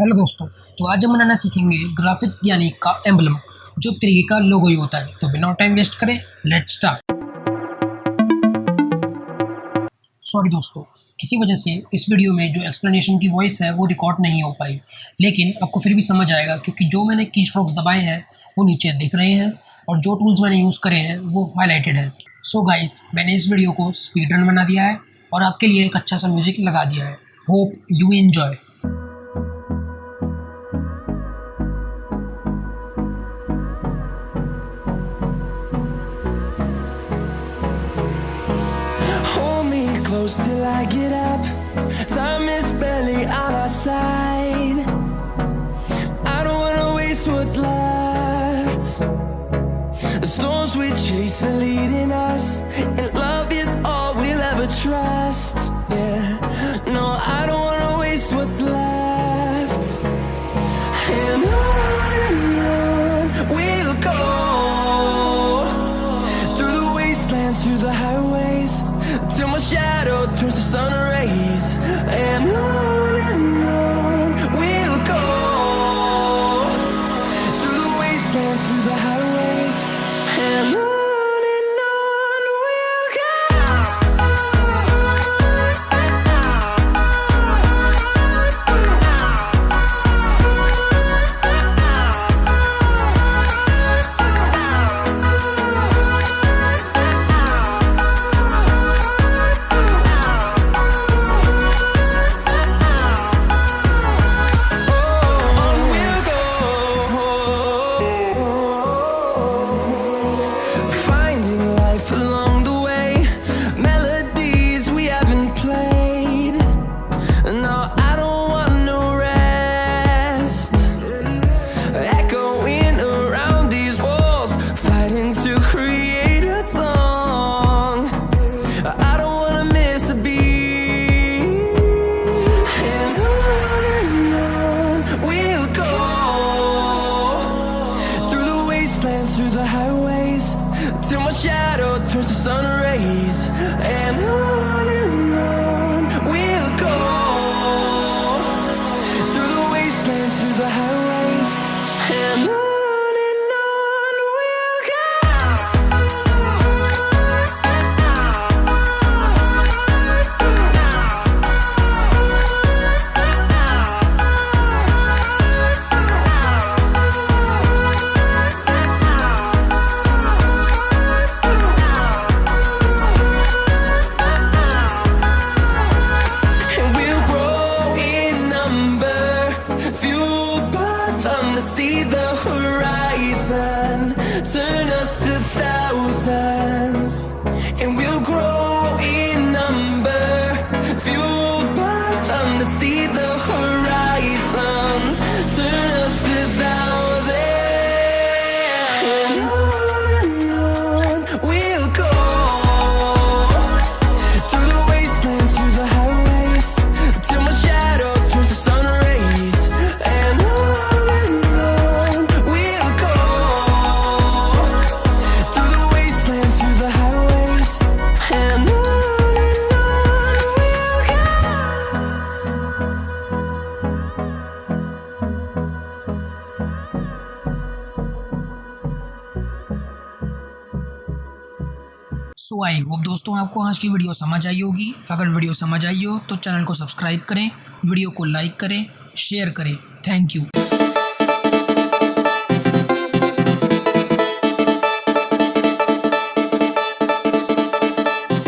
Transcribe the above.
Hello दोस्तों, तो आज हम बनाना सीखेंगे ग्राफिक्स ज्ञानी का एम्बलम, जो तरीके का लोगो ही होता है। तो बिना टाइम वेस्ट करें, लेट्स स्टार्ट। सॉरी दोस्तों, किसी वजह से इस वीडियो में जो एक्सप्लेनेशन की वॉइस है वो रिकॉर्ड नहीं हो पाई, लेकिन आपको फिर भी समझ आएगा क्योंकि जो मैंने की स्ट्रोक्स दबाए हैं वो नीचे दिख रहे हैं और जो टूल्स मैंने यूज़ करे हैं वो हाईलाइटेड है। सो गाइस, मैंने इस वीडियो को स्पीड रन बना दिया है और आपके लिए एक अच्छा सा म्यूजिक लगा दिया है। Hope you enjoy. Close till I get up. Time is barely on our side. I don't wanna waste what's left. The storms we chase are leading us, and love is all we'll ever trust. Yeah, no, I don't wanna waste what's left. And on we'll go, through the wastelands, through the highways, till my shadow turns to sun rays. And on we'll go, through the wastelands, through the highways. And on we'll go. Through the highways, till my shadow turns to sun rays. And on we'll go, through the wastelands, through the highways. And on we'll go. See the horizon, turn us to thousands, and we'll grow in number, fueled by them. To see the horizon, turn us to thousands, and on we'll go, through the wastelands, through the highways, till my shadow turns to sun rays. And so I hope दोस्तों आपको आज की video समझ आई होगी। अगर video समझ आई हो तो चैनल को सब्सक्राइब करें, वीडियो को लाइक करें, शेयर करें। Thank you.